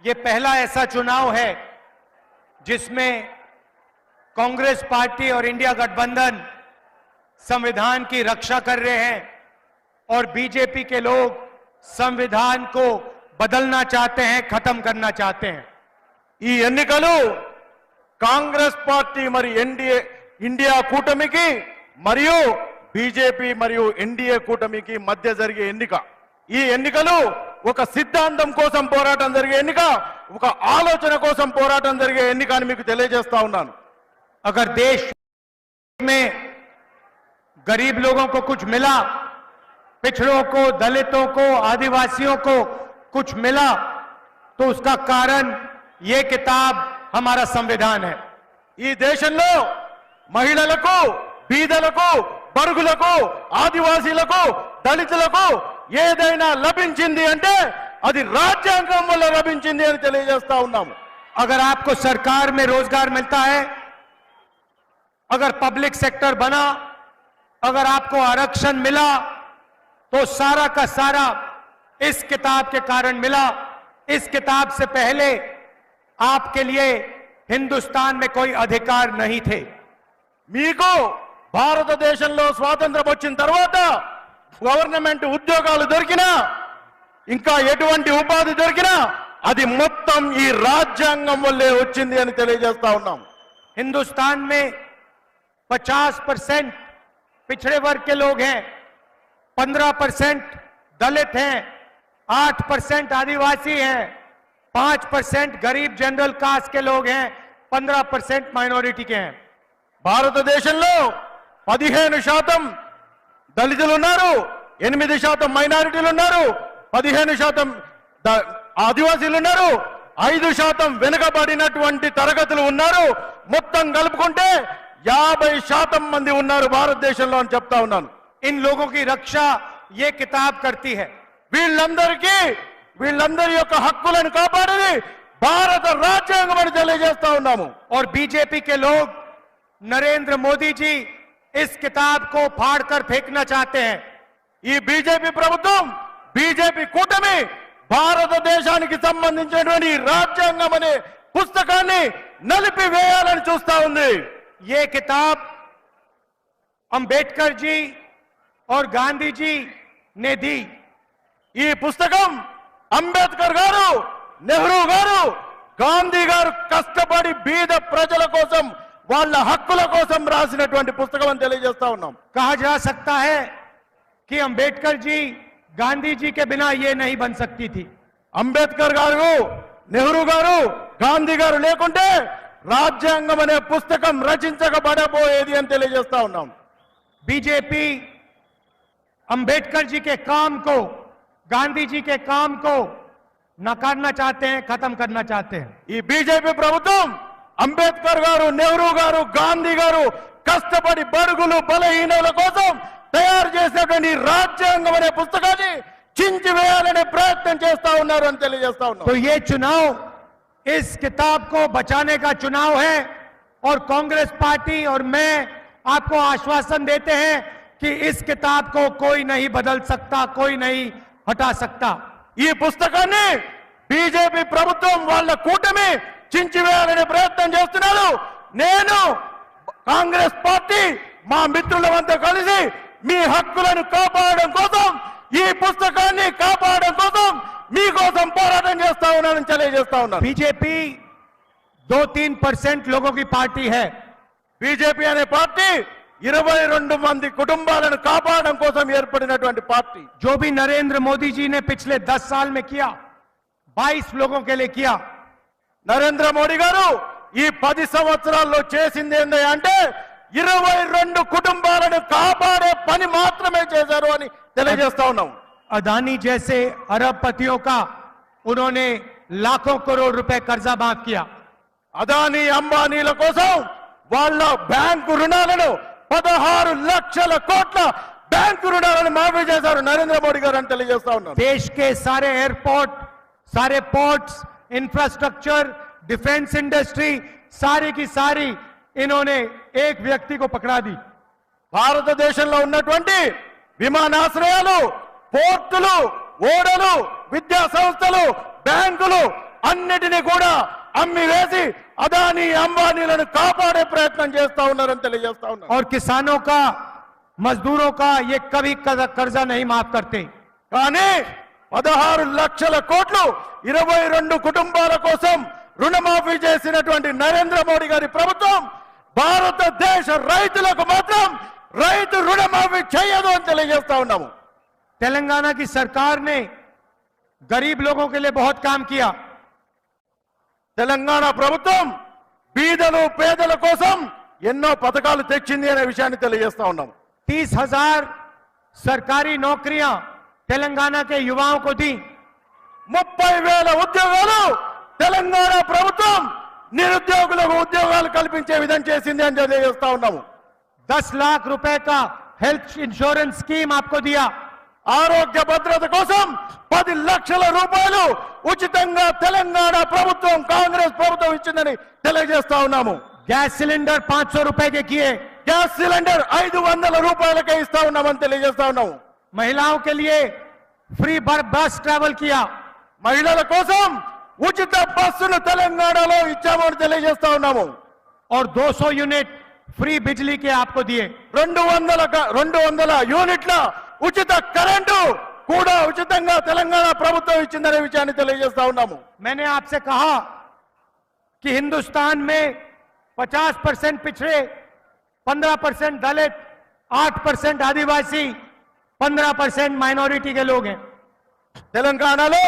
ये पहला ऐसा चुनाव है जिसमें कांग्रेस पार्टी और इंडिया गठबंधन संविधान की रक्षा कर रहे हैं और बीजेपी के लोग संविधान को बदलना चाहते हैं, खत्म करना चाहते हैं। ఈ ఎన్నికలు కాంగ్రెస్ పార్టీ మరి ఇండియా కూటమికి మరియు బీజేపీ మరియు ఎన్డీఏ కూటమికి మధ్య జరిగే ఎన్నిక। ఈ ఎన్నికలు ఒక సిద్ధాంతం కోసం పోరాటం జరిగే ఎన్నిక, ఒక ఆలోచన కోసం పోరాటం జరిగే ఎన్నిక అని మీకు తెలియజేస్తా ఉన్నాను। अगर देश में गरीब लोगों को कुछ मिला, पिछड़ों को, दलितों को, आदिवासियों को कुछ मिला, तो उसका कारण ये किताब हमारा संविधान है। ఈ దేశంలో మహిళలకు, బీదలకు, బడుగులకు, ఆదివాసీలకు, దళితులకు ఏదైనా లభించింది అంటే అది రాజ్యాంగం వల్ల లభించింది అని తెలియజేస్తా ఉన్నాము। अगर आपको सरकार में रोजगार मिलता है, अगर पब्लिक सेक्टर बना, अगर आपको आरक्षण मिला, तो सारा का सारा इस किताब के कारण मिला। इस किताब से पहले आपके लिए हिंदुस्तान में कोई अधिकार नहीं थे। మీకు భారతదేశంలో స్వాతంత్రం వచ్చిన తర్వాత గవర్నమెంట్ ఉద్యోగాలు దొరికినా, ఇంకా ఎటువంటి ఉపాధి దొరికినా అది మొత్తం ఈ రాజ్యాంగం వల్లే వచ్చింది అని తెలియజేస్తా ఉన్నాం। हिंदुस्तान में 50% पिछड़े वर्ग के लोग हैं, 15% दलित हैं, 8% आदिवासी हैं, 5% गरीब जनरल कास्ट के लोग हैं, 15% माइनॉरिटी के हैं। భారతదేశంలో 15% దళితులు ఉన్నారు, 8% మైనారిటీలు ఉన్నారు, 15% ఆదివాసీలు ఉన్నారు, 5% వెనుకబడినటువంటి తరగతులు ఉన్నారు। మొత్తం కలుపుకుంటే 50% మంది ఉన్నారు భారతదేశంలో అని చెప్తా ఉన్నాను। इन लोगों की रक्षा ये किताब करती है। వీళ్ళందరి యొక్క హక్కులను కాపాడేది భారత రాజ్యాంగం అని తెలియజేస్తా ఉన్నాము। और बीजेपी के लोग, नरेंद्र मोदी जी इस किताब को फाड़कर फेंकना चाहते हैं। ఈ బీజేపీ ప్రభుత్వం, బీజేపీ కూటమి భారతదేశానికి సంబంధించినటువంటి రాజ్యాంగం అనే పుస్తకాన్ని నలిపివేయాలని చూస్తా ఉంది। ये किताब अंबेडकर जी और गांधी जी ने दी। ఈ పుస్తకం అంబేద్కర్ గారు, నెహ్రూ గారు, గాంధీ గారు కష్టపడి బీద ప్రజల కోసం, వాళ్ళ హక్కుల కోసం రాసినటువంటి పుస్తకం అని తెలియజేస్తా ఉన్నాం। कहा जा सकता है कि अंबेडकर जी, गांधी जी के बिना ये नहीं बन सकती थी। అంబేద్కర్ గారు, నెహ్రూ గారు, గాంధీ గారు లేకుంటే రాజ్యాంగం అనే పుస్తకం రచించబడబోయేది అని తెలియజేస్తా ఉన్నాం। बीजेपी अंबेडकर जी के काम को, गांधी जी के काम को नकारना चाहते हैं, खत्म करना चाहते हैं। ఈ బీజేపీ ప్రభుత్వం అంబేద్కర్ గారు, నెహ్రూ గారు, గాంధీ గారు కష్టపడి బడుగులు, బలహీనుల కోసం తయారు చేసినటువంటి రాజ్యాంగం అనే పుస్తకాన్ని చించివేయాలనే ప్రయత్నం చేస్తా ఉన్నారు అని తెలియజేస్తా ఉన్నాం। तो ये चुनाव इस किताब को बचाने का चुनाव है और कांग्रेस पार्टी और मैं आपको आश्वासन देते हैं कि इस किताब को कोई नहीं बदल सकता, कोई नहीं हटा सकता। ఈ పుస్తకాన్ని బీజేపీ ప్రభుత్వం వాళ్ళ కూటమి చించివేయాలనే ప్రయత్నం చేస్తున్నారు। నేను కాంగ్రెస్ పార్టీ మా మిత్రులమంతా కలిసి మీ హక్కులను కాపాడడం కోసం, ఈ పుస్తకాన్ని కాపాడడం కోసం మీకోసం పోరాటం చేస్తా ఉన్నానని తెలియజేస్తా ఉన్నాను। बीजेपी 2-3% लोगों की पार्टी है। బీజేపీ అనే పార్టీ 22 మంది కుటుంబాలను కాపాడడం కోసం ఏర్పడినటువంటి పార్టీ। जो भी नरेंद्र मोदी जी ने पिछले 10 साल में किया, 22 लोगों के लिए किया। నరేంద్ర మోడీ గారు ఈ 10 సంవత్సరాల్లో చేసింది ఏంటంటే 22 కుటుంబాలను కాపాడే పని మాత్రమే చేశారు అని తెలియజేస్తా ఉన్నాం। अदानी जैसे अरबपतियों का उन्होंने लाखों करोड़ रुपए कर्जा माफ किया। అదానీ, అంబానీల కోసం వాళ్ళ బ్యాంకు రుణాలను 16 లక్షల కోట్ల బ్యాంకు రుణాలను మాఫీ చేశారు నరేంద్ర మోడీ గారు అని తెలియజేస్తా ఉన్నారు। देश के सारे एयरपोर्ट, सारे पोर्ट्स, इंफ्रास्ट्रक्चर, डिफेंस इंडस्ट्री, सारी की सारी इन्होंने एक व्यक्ति को पकड़ा दी। భారతదేశంలో ఉన్నటువంటి విమానాశ్రయాలు, పోర్టులు, ఓడలు, విద్యా సంస్థలు, బ్యాంకులు అన్నిటినీ కూడా అమ్మి వేసి అదానీ అంబానీలను కాపాడే ప్రయత్నం చేస్తా ఉన్నారని తెలియజేస్తా ఉన్నారు. और किसानों का मजदूरों का ये कभी कर्जा नहीं माफ करते. కానీ 16 లక్షల కోట్లు 22 కుటుంబాల కోసం రుణమాఫీ చేసినటువంటి నరేంద్ర మోడీ గారి ప్రభుత్వం భారతదేశ రైతులకు మాత్రం రైతు రుణమాఫీ చేయదు అని తెలియజేస్తా ఉన్నాము. तेलंगाना की सरकार ने गरीब लोगों के लिए बहुत काम किया. తెలంగాణ ప్రభుత్వం బీదలు పేదల కోసం ఎన్నో పథకాలు తెచ్చింది అనే విషయాన్ని తెలియజేస్తా ఉన్నాము. 30,000 सरकारी नौकरियां तेलंगाना के युवाओं को दी. 30,000 ఉద్యోగాలు తెలంగాణ ప్రభుత్వం నిరుద్యోగులకు ఉద్యోగాలు కల్పించే విధంగా చేసింది అని తెలియజేస్తా ఉన్నాము. 10 लाख रुपए का हेल्थ इंश्योरेंस स्कीम आपको दिया. ఆరోగ్య భద్రత కోసం 10 లక్షల రూపాయలు ఉచితంగా తెలంగాణ ప్రభుత్వం కాంగ్రెస్ ప్రభుత్వం ఇచ్చిందని తెలియజేస్తా ఉన్నాము. गैस सिलेंडर 500 रुपए के किए. గ్యాస్ సిలిండర్ 500 రూపాయలకే ఇస్తా ఉన్నామని తెలియజేస్తా ఉన్నాము. महिलाओं के लिए फ्री बस ट्रैवल किया. మహిళల కోసం ఉచిత బస్సును తెలంగాణలో ఇచ్చామని తెలియజేస్తా ఉన్నాము. और 200 यूनिट फ्री बिजली के आपको दिए. 200 యూనిట్ల ఉచిత కరెంటు కూడా ఉచితంగా తెలంగాణ ప్రభుత్వం ఇచ్చిందనే విషయాన్ని తెలియజేస్తా ఉన్నాము. मैंने आपसे कहा कि हिंदुस्तान में 50% पिछड़े, 15% दलित, 8% आदिवासी, 15% माइनॉरिटी के लोग हैं. తెలంగాణలో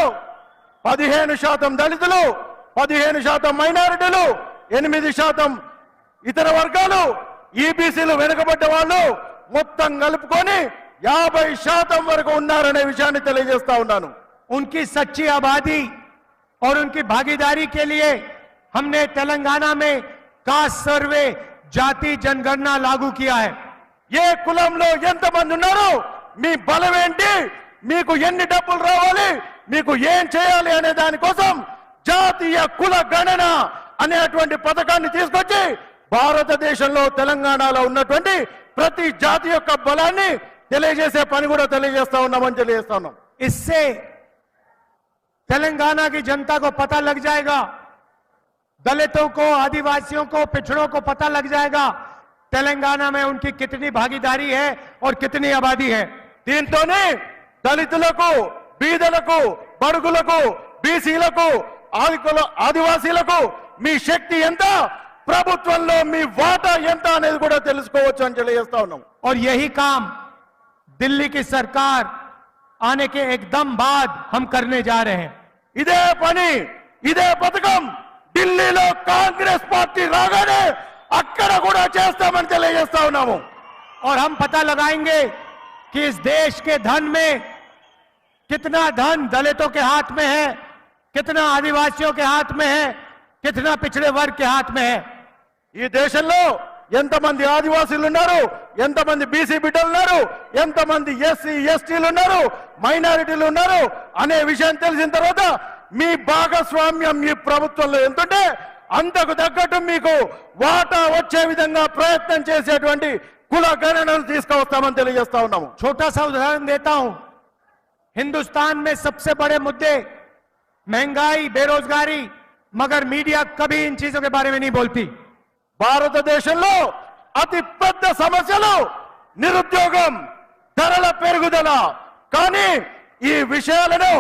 15% దళితులు, 15% మైనారిటీలు, 8% ఇతర వర్గాలు, ఈబీసీలు వెనుకబడ్డ వాళ్ళు మొత్తం కలుపుకొని 50% వరకు ఉన్నారనే విషయాన్ని తెలియజేస్తా ఉన్నాను. उनकी सच्ची आबादी और उनकी भागीदारी के लिए हमने तेलंगाना में कास्ट सर्वे, जाति जनगणना लागू किया है. ఏ కులంలో ఎంతమంది ఉన్నారు, మీ బలం ఏంటి, మీకు ఎన్ని డబ్బులు రావాలి, మీకు ఏం చేయాలి అనే దానికోసం జాతీయ కుల గణన అనేటువంటి పథకాన్ని తీసుకొచ్చి భారతదేశంలో తెలంగాణలో ఉన్నటువంటి ప్రతి జాతి యొక్క బలాన్ని తెలియజేసే పని కూడా తెలియజేస్తా ఉన్నామని తెలియజేస్తా ఉన్నాం. इससे तेलंगाना की जनता को पता लग जाएगा, दलितों को, आदिवासियों को, पिछड़ों को पता लग जाएगा तेलंगाना में उनकी कितनी भागीदारी है और कितनी आबादी है. దీంతోనే దళితులకు, బీదలకు, బడుగులకు, బీసీలకు, ఆదివాసీలకు మీ శక్తి ఎంత, ప్రభుత్వంలో మీ వాటా ఎంత అనేది కూడా తెలుసుకోవచ్చు అని తెలియజేస్తా ఉన్నాం. और यही काम दिल्ली की सरकार आने के एकदम बाद हम करने जा रहे हैं. ఇదే పని, ఇదే పథకం ఢిల్లీలో కాంగ్రెస్ పార్టీ రాగానే అక్కడ కూడా చేస్తామని తెలియజేస్తా ఉన్నాము. और हम पता लगाएंगे कि इस देश के धन में कितना धन दलितों के हाथ में है, कितना आदिवासियों के हाथ में है, कितना पिछड़े वर्ग के हाथ में है. ఈ దేశంలో ఎంతమంది ఆదివాసీలు ఉన్నారు, ఎంతమంది బీసీ బిడ్డలు ఉన్నారు, ఎంతమంది ఎస్సీ ఎస్టీలు ఉన్నారు, మైనారిటీలు ఉన్నారు అనే విషయం తెలిసిన తర్వాత మీ భాగస్వామ్యం ఈ ప్రభుత్వంలో ఎంతుంటే అంతకు తగ్గట్టు మీకు వాటా వచ్చే విధంగా ప్రయత్నం చేసేటువంటి కుల గణనను తీసుకువస్తామని తెలియజేస్తా ఉన్నాము. छोटा सा उदाहरण देता हूं. हिंदुस्तान में सबसे बड़े मुद्दे महंगाई, बेरोजगारी, मगर मीडिया कभी इन चीजों के बारे में नहीं बोलती. భారతదేశంలో అతి పెద్ద సమస్యలు నిరుద్యోగం, ధరల పెరుగుదల, కానీ ఈ విషయాలను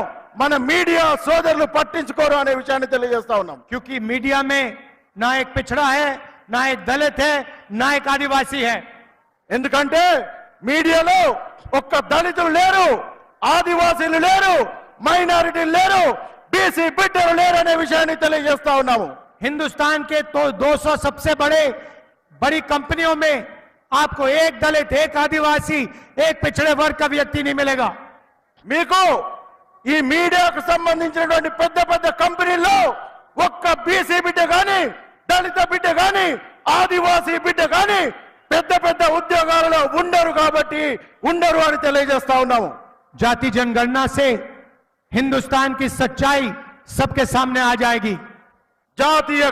మన మీడియా సోదరులు పట్టించుకోరు అనే విషయాన్ని తెలియజేస్తా ఉన్నాం. क्योंकि मीडिया में ना एक पिछड़ा है, ना एक दलित है, ना एक आदिवासी है. ఎందుకంటే మీడియాలో ఒక్క దళితులు లేరు, ఆదివాసీలు లేరు, మైనారిటీలు లేరు, బీసీ బిడ్డలు లేరు అనే విషయాన్ని తెలియజేస్తా ఉన్నాము. हिंदुस्तान के तो 200 सबसे बड़ी कंपनियों में आपको एक दलित, एक आदिवासी, एक पिछड़े वर्ग का व्यक्ति नहीं मिलेगा. మీకు ఈ మీడియాకు సంబంధించినటువంటి పెద్ద పెద్ద కంపెనీల్లో ఒక్క బీసీ బిడ్డ గాని, దళిత బిడ్డ గాని, ఆదివాసీ బిడ్డ గాని పెద్ద పెద్ద ఉద్యోగాలలో ఉండరు కాబట్టి ఉండరు అని తెలియజేస్తా ఉన్నాము. जाति जनगणना से हिंदुस्तान की सच्चाई सबके सामने आ जाएगी. జాతీయ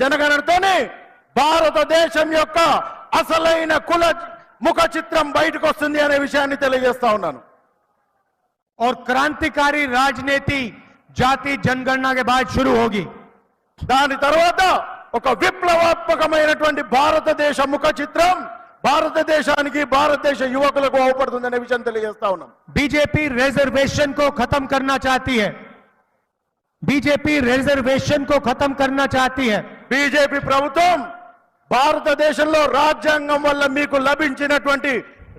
జనగణనతోనే భారతదేశం యొక్క అసలైన కుల ముఖ చిత్రం బయటకు వస్తుంది అనే విషయాన్ని తెలియజేస్తా ఉన్నాను. और क्रांतिकारी राजनीति जाति जनगणना के बाद शुरू होगी। దాని తర్వాత ఒక విప్లవాత్మకమైనటువంటి భారతదేశ ముఖ చిత్రం భారతదేశానికి భారతదేశ యువకులకు అవపడుతుందనే విషయం తెలియజేస్తా ఉన్నాం. बीजेपी रिजर्वेशन को खत्म करना चाहती है। बीजेपी रिजर्वेशन को खत्म करना चाहती है। బీజేపీ ప్రభుత్వం భారతదేశంలో రాజ్యాంగం వల్ల మీకు లభించినటువంటి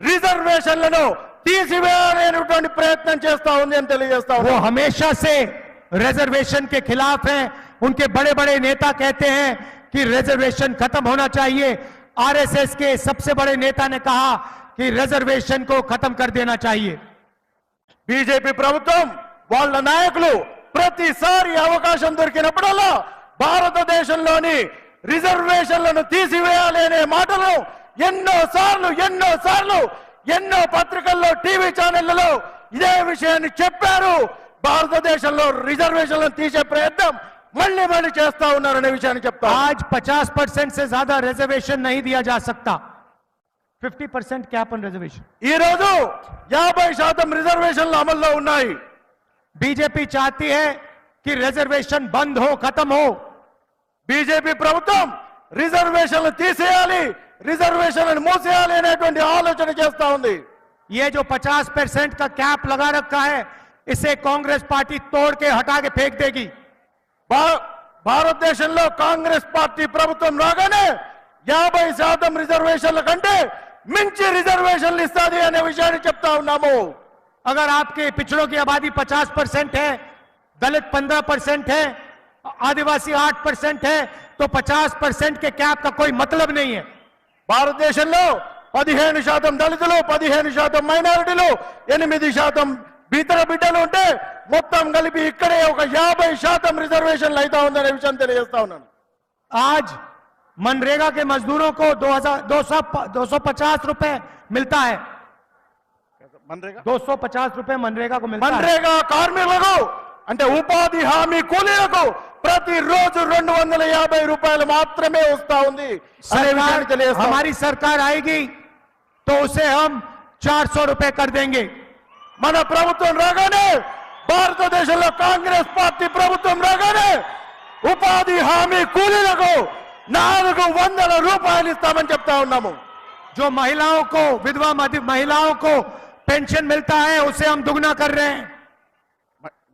రిజర్వేషన్లను తీసివేయాలనేటువంటి ప్రయత్నం చేస్తా ఉంది అని తెలియజేస్తా वो ఉన్నాం. हमेशा से रिजर्वेशन के खिलाफ हैं। उनके बड़े बड़े नेता कहते हैं कि रिजर्वेशन खत्म होना चाहिए। आरएसएस के सबसे बड़े नेता ने कहा कि रिजर्वेशन को खत्म कर देना चाहिए। బీజేపీ ప్రభుత్వం వాళ్ళ నాయకులు ప్రతిసారి అవకాశం దొరికినప్పుడల్లా భారతదేశంలోని రిజర్వేషన్లను తీసివేయాలి అనే మాటలు ఎన్నో పత్రికల్లో టీవీ ఛానళ్లలో ఇదే విషయాన్ని చెప్పారు. భారతదేశంలో రిజర్వేషన్లను తీసే ప్రయత్నం మళ్ళీ చేస్తా ఉన్నారనే విషయాన్ని చెప్తా. आज 50% से ज्यादा रिजर्वेशन नहीं दिया जा सकता। 50% कैप ऑन रिजर्वेशन। ఈ రోజు 50% రిజర్వేషన్లు అమల్లో ఉన్నాయి. बीजेपी चाहती है कि रिजर्वेशन बंद हो, खत्म हो। బీజేపీ ప్రభుత్వం రిజర్వేషన్లు తీసేయాలి, రిజర్వేషన్లను మూసేయాలి అనేటువంటి ఆలోచన చేస్తా ఉంది. ये जो 50% का कैप लगा रखा है, इसे कांग्रेस पार्टी तोड़ के हटा के फेंक देगी। భారతదేశంలో కాంగ్రెస్ పార్టీ ప్రభుత్వం రాగానే 50% రిజర్వేషన్ల కంటే మించి రిజర్వేషన్లు ఇస్తాది అనే విషయాన్ని చెప్తా ఉన్నాము. अगर आपके पिछड़ों की आबादी 50% है, दलित 15% है, आदिवासी 8% है, तो 50% के कैप का कोई मतलब नहीं है। భారతదేశంలో 15% దళితులు, 15% మైనారిటీలు, 8% ఇతర బిడ్డలు ఉంటే మొత్తం కలిపి ఇక్కడే ఒక 50% రిజర్వేషన్లు అయితే ఉందనే విషయం తెలియజేస్తా ఉన్నాను. आज मनरेगा के मजदूरों को 250 रुपए मिलता है। 250 रुपए मनरेगा को मिलता है। మన్రేగా కార్మికులకు అంటే ఉపాధి హామీ కూలీలకు ప్రతిరోజు 250 రూపాయలు మాత్రమే వస్తా ఉంది అనే విషయాన్ని తెలియజేస్తా. हमारी सरकार आएगी तो उसे हम 400 रुपए कर देंगे। మన ప్రభుత్వం రాగానే, భారతదేశంలో కాంగ్రెస్ పార్టీ ప్రభుత్వం రాగానే ఉపాధి హామీ కూలీలకు 400 రూపాయలు ఇస్తామని చెప్తా ఉన్నాము. जो महिलाओं को, विधवा महिलाओं को पेंशन मिलता है, उसे हम दुगना कर रहे हैं।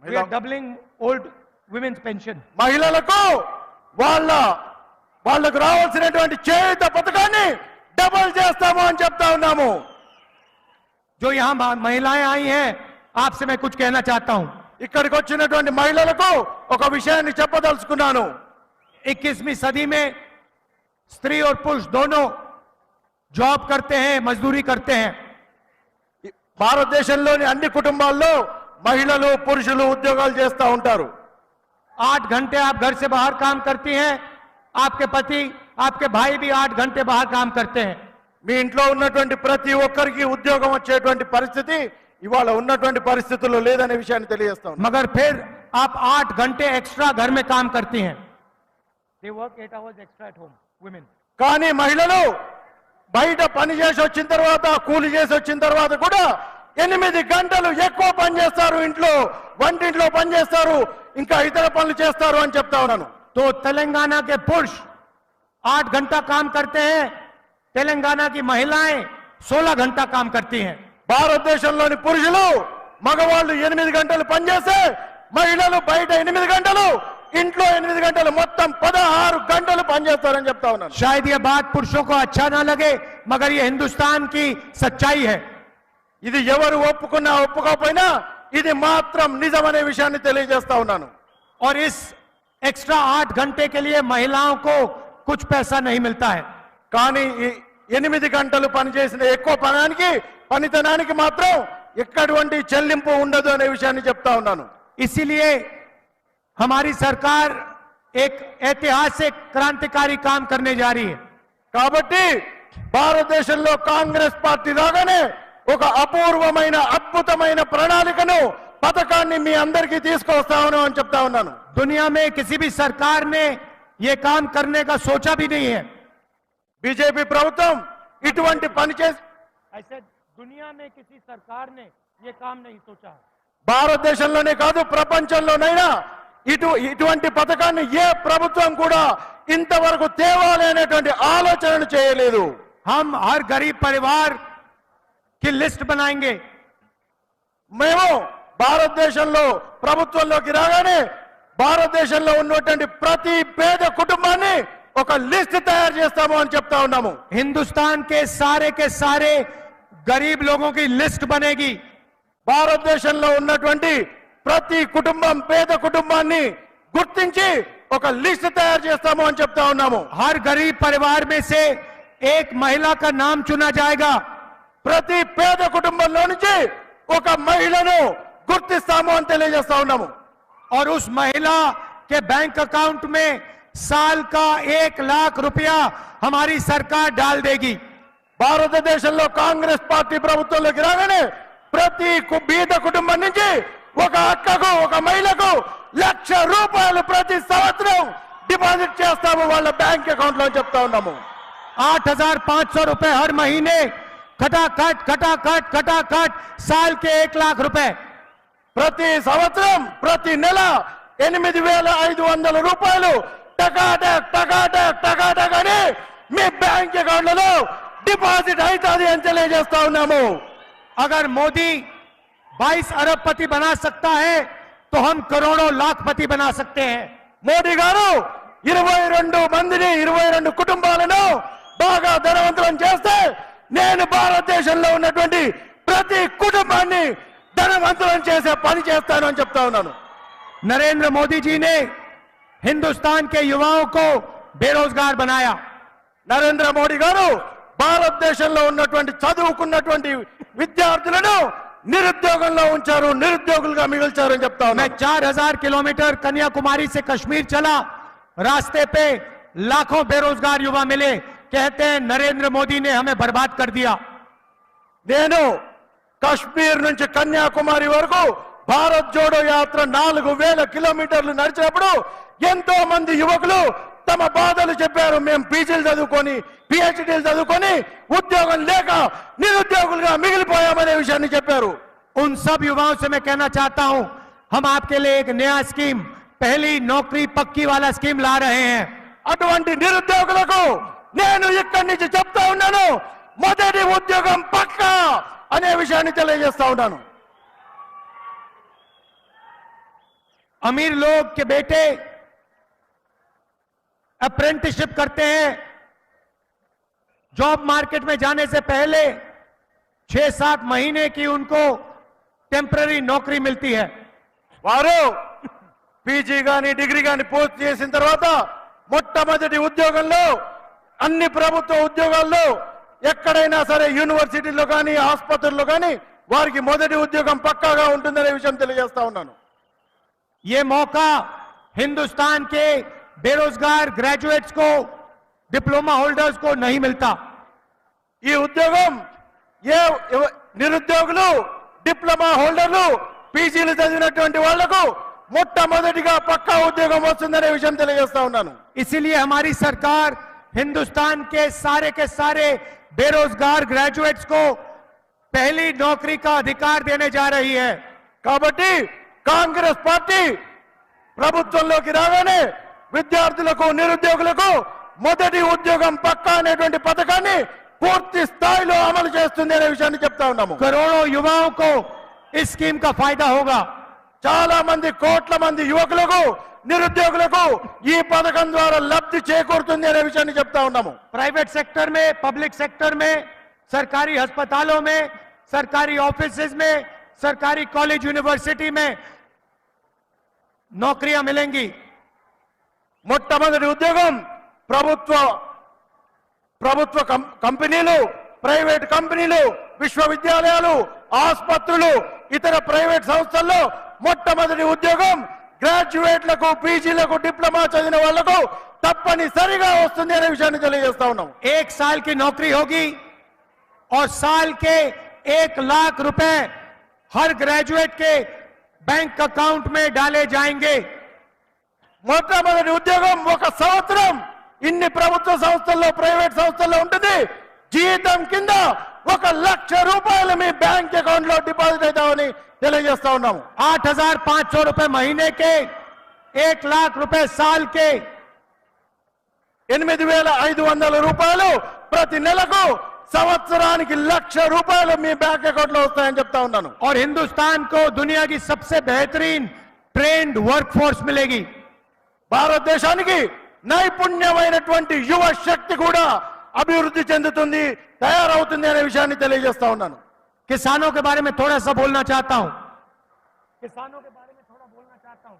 We are doubling old women's pension. మహిళలకు వాళ్ళకు రావాల్సినటువంటి చేయూత పథకాన్ని డబుల్ చేస్తాము అని చెప్తా ఉన్నాము. जो यहाँ महिलाएं आई हैं, आपसे मैं कुछ कहना चाहता हूं। ఇక్కడికి వచ్చినటువంటి మహిళలకు ఒక విషయాన్ని చెప్పదలుచుకున్నాను. 21वीं सदी में स्त्री और पुरुष दोनों जॉब करते हैं, मजदूरी करते हैं। భారతదేశంలోని అన్ని కుటుంబాల్లో మహిళలు పురుషులు ఉద్యోగాలు చేస్తూ ఉంటారు. 8 घंटे आप घर से बाहर काम करती हैं, आपके पति, आपके भाई भी 8 घंटे बाहर काम करते हैं। మీ ఇంట్లో ఉన్నటువంటి ప్రతి ఒక్కరికి ఉద్యోగం వచ్చేటువంటి పరిస్థితి ఇవాళ ఉన్నటువంటి పరిస్థితుల్లో లేదనే విషయాన్ని తెలియజేస్తాం. मगर फिर आप 8 घंटे एक्स्ट्रा घर में काम करती हैं। They work 8 hours extra at home, women. కానీ మహిళలు బయట పని చేసి వచ్చిన తర్వాత, కూలి చేసి వచ్చిన తర్వాత కూడా 8 గంటలు ఎక్కువ పని చేస్తారు. ఇంట్లో వంటింట్లో పని చేస్తారు, ఇంకా ఇతర పనులు చేస్తారు అని చెప్తా ఉన్నాను. तो तेलंगाना के पुरुष 8 घंटा काम करते हैं, तेलंगाना की महिलाएं 16 घंटा काम करती हैं। భారతదేశంలోని పురుషులు మగవాళ్ళు 8 గంటలు పనిచేస్తే మహిళలు బయట 8 గంటలు, ఇంట్లో 8 గంటలు, మొత్తం 16 గంటలు పనిచేస్తారని చెప్తా ఉన్నాను. शायद ये बात पुरुषों को अच्छा ना लगे, मगर ये हिंदुस्तान की सच्चाई है। ఇది ఎవరు ఒప్పుకున్నా ఒప్పుకోకపోయినా ఇది మాత్రం నిజమనే విషయాన్ని తెలియజేస్తా ఉన్నాను. और इस एक्स्ट्रा 8 घंटे के लिए महिलाओं को कुछ पैसा नहीं मिलता है। కానీ ఈ 8 గంటలు పనిచేసిన ఎక్కువ పనితనానికి మాత్రం ఎక్కడటువంటి చెల్లింపు ఉండదు అనే విషయాన్ని చెప్తా ఉన్నాను. इसीलिए हमारी सरकार एक ऐतिहासिक क्रांतिकारी काम करने जा रही है। కాబట్టి భారతదేశంలో కాంగ్రెస్ పార్టీ రాగానే ఒక అపూర్వమైన అద్భుతమైన ప్రణాళికను, పథకాన్ని మీ అందరికీ తీసుకొస్తాను అని చెప్తా ఉన్నాను. दुनिया में किसी भी सरकार ने ये काम करने का सोचा भी नहीं है। బీజేపీ ప్రభుత్వం ఇటువంటి పని చేసి ऐसे दुनिया में किसी सरकार ने ये काम नहीं सोचा है। భారతదేశంలోనే కాదు ప్రపంచంలోనైనా ఇటువంటి పథకాన్ని ఏ ప్రభుత్వం కూడా ఇంతవరకు తేవాలి అనేటువంటి ఆలోచనలు చేయలేదు. हम हर गरीब परिवार की लिस्ट बनाएंगे. మేము భారతదేశంలో ప్రభుత్వంలోకి రాగానే భారతదేశంలో ఉన్నటువంటి ప్రతి పేద కుటుంబాన్ని ఒక లిస్ట్ తయారు చేస్తాము అని చెప్తా ఉన్నాము. हिंदुस्तान के सारे गरीब लोगों की लिस्ट बनेगी. భారతదేశంలో ఉన్నటువంటి ప్రతి కుటుంబం పేద కుటుంబాన్ని గుర్తించి ఒక లిస్ట్ తయారు చేస్తాము అని చెప్తా ఉన్నాము. हर गरीब परिवार में से एक महिला का नाम चुना जाएगा. ప్రతి పేద కుటుంబంలో నుంచి ఒక మహిళను గుర్తిస్తాము అని తెలియజేస్తా ఉన్నాము. और उस महिला के बैंक अकाउंट में साल का 1 लाख रुपया हमारी सरकार डाल देगी. భారతదేశంలో కాంగ్రెస్ పార్టీ ప్రభుత్వంలోకి రాగానే ప్రతి బీద కుటుంబం నుంచి ఒక అక్కకు ఒక మహిళకు ₹1,00,000 ప్రతి సంవత్సరం డిపాజిట్ చేస్తాము వాళ్ళ బ్యాంక్ అకౌంట్ లో చెప్తా ఉన్నాము. 8,500 रुपए हर महीने खटाखट साल के 1 लाख रुपए. ప్రతి సంవత్సరం ప్రతి నెల ₹8,500 టకాటక్ అని మీ బ్యాంక్ అకౌంట్లలో డిపాజిట్ అవుతుంది అని తెలియజేస్తా ఉన్నాము. अगर मोदी 22 अरबपति बना सकता है तो हम करोड़ों लाखपति बना सकते हैं. మోడీ గారు 22 మందిని 22 కుటుంబాలను బాగా ధనవంతులను చేస్తే నేను భారతదేశంలో ఉన్నటువంటి ప్రతి కుటుంబాన్ని ధనవంతులను చేసే పని చేస్తాను అని చెప్తా ఉన్నాను. नरेंद्र मोदी जी ने हिंदुस्तान के युवाओं को बेरोजगार बनाया. నరేంద్ర మోడీ గారు భారతదేశంలో ఉన్నటువంటి చదువుకున్నటువంటి విద్యార్థులను నిరుద్యోగంలో ఉంచారు, నిరుద్యోగులుగా మిగిల్చారు అని చెప్తా मैं ఉన్నాను. 4000 किलोमीटर कन्याकुमारी से कश्मीर चला. रास्ते पे लाखों बेरोजगार युवा मिले. कहते हैं नरेंद्र मोदी ने हमें बर्बाद कर दिया. నేను కశ్మీర్ నుంచి కన్యాకుమారి వరకు భారత్ జోడో యాత్ర 4000 కిలోమీటర్లు నడిచినప్పుడు ఎంతో మంది యువకులు తమ బాధలు చెప్పారు. మేము పీజీలు చదువుకొని పిహెచ్డీలు చదువుకొని ఉద్యోగం లేక నిరుద్యోగులుగా మిగిలిపోయామనే విషయాన్ని చెప్పారు. उन सब युवाओं से मैं कहना चाहता हूं, हम आपके लिए एक नया स्कीम, पहली नौकरी पक्की वाला स्कीम ला रहे हैं. అటువంటి నిరుద్యోగులకు నేను ఇక్కడి నుంచి చెప్తా ఉన్నాను, మొదటి ఉద్యోగం పక్కా అనే విషయాన్ని తెలియజేస్తా ఉన్నాను. अमीर लोग के बेटे अप्रेंटिसशिप करते हैं. जॉब मार्केट में जाने से पहले 6-7 महीने की उनको टेम्पररी नौकरी मिलती है. వారు పీజీ గాని డిగ్రీ గాని పూర్తి చేసిన తర్వాత మొట్టమొదటి ఉద్యోగంలో అన్ని ప్రభుత్వ ఉద్యోగాల్లో ఎక్కడైనా సరే యూనివర్సిటీలో కానీ ఆసుపత్రుల్లో కానీ వారికి మొదటి ఉద్యోగం పక్కాగా ఉంటుందనే విషయం తెలియజేస్తా ఉన్నాను. ये मौका हिंदुस्तान के बेरोजगार ग्रेजुएट्स को, डिप्लोमा होल्डर्स को नहीं मिलता. ఈ ఉద్యోగం ఏ నిరుద్యోగులు డిప్లొమా హోల్డర్లు పీజీలు చదివినటువంటి వాళ్లకు మొట్టమొదటిగా పక్కా ఉద్యోగం వస్తుందనే విషయం తెలియజేస్తా ఉన్నాను. इसीलिए हमारी सरकार हिंदुस्तान के सारे बेरोजगार ग्रेजुएट्स को पहली नौकरी का अधिकार देने जा रही है. కాబట్టి కాంగ్రెస్ పార్టీ ప్రభుత్వంలోకి రాగానే విద్యార్థులకు నిరుద్యోగులకు మొదటి ఉద్యోగం పక్కా అనేటువంటి పథకాన్ని పూర్తి స్థాయిలో అమలు చేస్తుంది అనే విషయాన్ని చెప్తా ఉన్నాము. करोड़ों युवाओं को इस स्कीम का फायदा होगा. చాలా మంది కోట్ల మంది యువకులకు నిరుద్యోగులకు ఈ పథకం ద్వారా లబ్ధి చేకూరుతుంది అనే విషయాన్ని చెప్తా ఉన్నాము. प्राइवेट सेक्टर में, पब्लिक सेक्टर में, सरकारी अस्पतालों में, सरकारी ऑफिसेज में, सरकारी कॉलेज यूनिवर्सिटी में नौकरियां मिलेंगी. మొట్టమొదటి ఉద్యోగం ప్రభుత్వ కంపెనీలు, ప్రైవేట్ కంపెనీలు, విశ్వవిద్యాలయాలు, ఆసుపత్రులు, ఇతర ప్రైవేట్ సంస్థల్లో మొట్టమొదటి ఉద్యోగం గ్రాడ్యుయేట్లకు, పీజీలకు, డిప్లొమా చదివిన వాళ్లకు తప్పనిసరిగా వస్తుంది అనే విషయాన్ని తెలియజేస్తా ఉన్నాం. 1 साल की नौकरी होगी और साल के 1 लाख रुपए हर ग्रेजुएट के बैंक अकाउंट में डाले जाएंगे. మొట్టమొదటి ఉద్యోగం ఒక సంవత్సరం ఇన్ని ప్రభుత్వ సంస్థల్లో ప్రైవేట్ సంస్థల్లో ఉంటుంది. జీతం కింద ₹1,00,000 మీ బ్యాంక్ అకౌంట్ లో డిపాజిట్ అవుతామని తెలియజేస్తా ఉన్నాము. 8,500 रुपए महीने के, 1 लाख रुपए साल के, 8,500 రూపాయలు ప్రతి నెలకు, సంవత్సరానికి 1,00,000 రూపాయలు మీ బ్యాంక్ అకౌంట్ లో వస్తాయని చెప్తా ఉన్నాను. और हिंदुस्तान को दुनिया की सबसे बेहतरीन ट्रेंड वर्कफोर्स मिलेगी. భారతదేశానికి నైపుణ్యమైనటువంటి యువ శక్తి కూడా అభివృద్ధి చెందుతుంది, తయారవుతుంది అనే విషయాన్ని తెలియజేస్తా ఉన్నాను. किसानों के बारे में थोड़ा सा बोलना चाहता हूं. किसानों के बारे में थोड़ा बोलना चाहता हूं.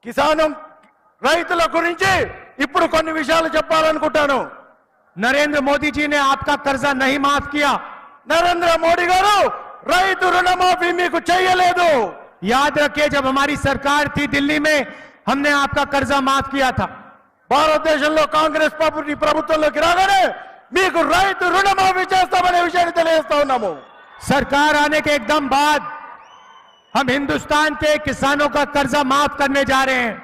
కిసానం రైతుల గురించి ఇప్పుడు కొన్ని విషయాలు చెప్పాలనుకుంటాను. नरेंद्र मोदी जी ने आपका कर्जा नहीं माफ किया. నరేంద్ర మోడీ గారు రైతు రుణమాఫీ మీకు చేయలేదు. याद रखिए, जब हमारी सरकार थी दिल्ली में, हमने आपका कर्जा माफ किया था. భారతదేశంలో కాంగ్రెస్ పార్టీ ప్రభుత్వంలోకి రాగానే మీకు రైతు రుణమాఫీ చేస్తామనే విషయాన్ని తెలియజేస్తా ఉన్నాము. सरकार आने के एकदम बाद हम हिंदुस्तान के किसानों का कर्जा माफ करने जा रहे हैं.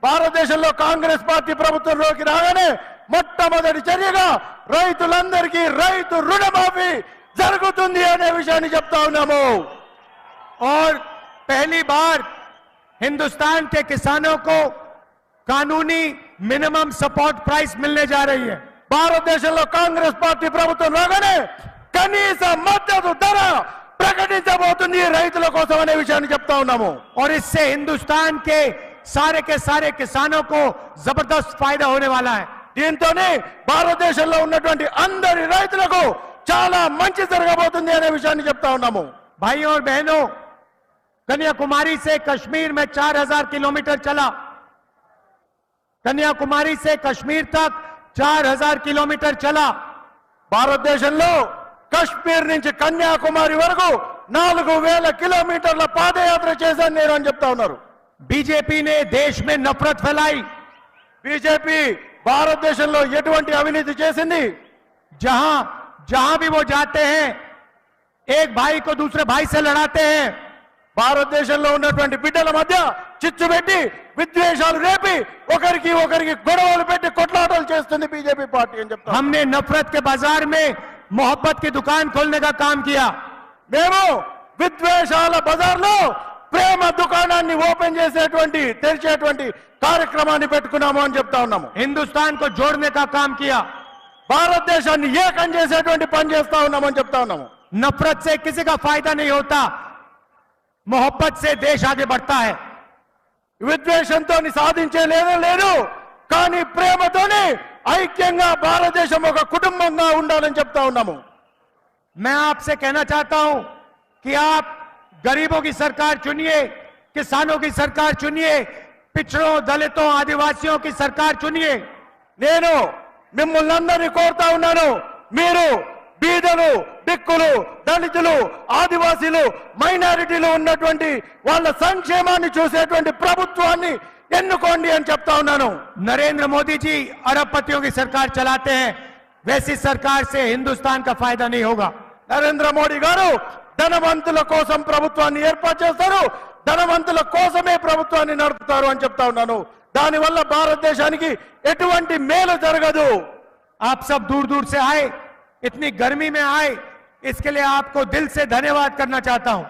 భారతదేశంలో కాంగ్రెస్ పార్టీ ప్రభుత్వంలోకి రాగానే మొట్టమొదటి చర్యగా రైతులందరికీ రైతు రుణమాఫీ జరుగుతుంది అనే విషయాన్ని చెప్తా ఉన్నాము. और पहली बार हिंदुस्तान के किसानों को कानूनी मिनिमम सपोर्ट प्राइस मिलने जा रही है. భారతదేశంలో కాంగ్రెస్ పార్టీ ప్రభుత్వం రాగానే కనీస మద్దతు ధర ప్రకటించబోతుంది రైతుల కోసం అనే విషయాన్ని చెప్తా ఉన్నాము. और इससे हिंदुस्तान के सारे किसानों को जबरदस्त फायदा होने वाला है. దీంతోనే భారతదేశంలో ఉన్నటువంటి అందరి రైతులకు చాలా మంచి జరగబోతుంది అనే విషయాన్ని చెప్తా ఉన్నాము. भाइयों और बहनों, कन्याकुमारी से कश्मीर में 4,000 किलोमीटर चला. कन्याकुमारी से कश्मीर तक 4,000 किलोमीटर चला. భారతదేశంలో కశ్మీర్ నుంచి కన్యాకుమారి వరకు 4,000 కిలోమీటర్ల పాదయాత్ర చేశాను నేను అని చెప్తా ఉన్నారు. बीजेपी ने देश में नफरत फैलाई. బీజేపీ భారతదేశంలో ఎటువంటి అవినీతి చేసింది? जहां जहां भी वो जाते हैं, एक भाई को दूसरे भाई से लड़ाते हैं. భారతదేశంలో ఉన్నటువంటి బిడ్డల మధ్య చిచ్చు పెట్టి విద్వేషాలు రేపి ఒకరికి గొడవలు పెట్టి కొట్లాటలు చేస్తుంది బీజేపీ పార్టీ అని చెప్తాం. हमने नफरत के बाजार में मोहब्बत की दुकान खोलने का काम किया. మేము విద్వేషాల బజార్లో ప్రేమ దుకాణాన్ని ఓపెన్ చేసేటువంటి తెరిచేటువంటి కార్యక్రమాన్ని పెట్టుకున్నాము అని చెప్తా ఉన్నాము. हिंदुस्तान को जोड़ने का काम किया. భారతదేశాన్ని ఏకం చేసేటువంటి పని చేస్తా ఉన్నామని చెప్తా ఉన్నాము. नफरत से किसी का फायदा नहीं होता, मोहब्बत से देश आगे बढ़ता है. విద్వేషంతో సాధించే లేదు, కానీ ప్రేమతోనే ఐక్యంగా భారతదేశం ఒక కుటుంబంగా ఉండాలని చెప్తా ఉన్నాము. मैं आपसे कहना चाहता हूं कि आप गरीबों की सरकार चुनिए, किसानों की सरकार चुनिए, पिछड़ों, दलितों, आदिवासियों की सरकार चुनिए. నేను మిమ్మల్ని అందరినీ కోరుతా ఉన్నాను, మీరు బీదలు, దిక్కులు, దళితులు, ఆదివాసీలు, మైనారిటీలు ఉన్నటువంటి వాళ్ళ సంక్షేమాన్ని చూసేటువంటి ప్రభుత్వాన్ని ఎన్నుకోండి అని చెప్తా ఉన్నాను. नरेंद्र मोदी जी अरबपतियों की सरकार चलाते हैं, वैसी सरकार से हिंदुस्तान का फायदा नहीं होगा. నరేంద్ర మోడీ గారు ధనవంతుల కోసం ప్రభుత్వాన్ని ఏర్పాటు చేస్తారు, ధనవంతుల కోసమే ప్రభుత్వాన్ని నడుపుతారు అని చెప్తా ఉన్నాను. దానివల్ల భారతదేశానికి ఎటువంటి మేలు జరగదు. आप सब दूर दूर से आए, इतनी गर्मी में आए, इसके लिए आपको दिल से धन्यवाद करना चाहता हूं.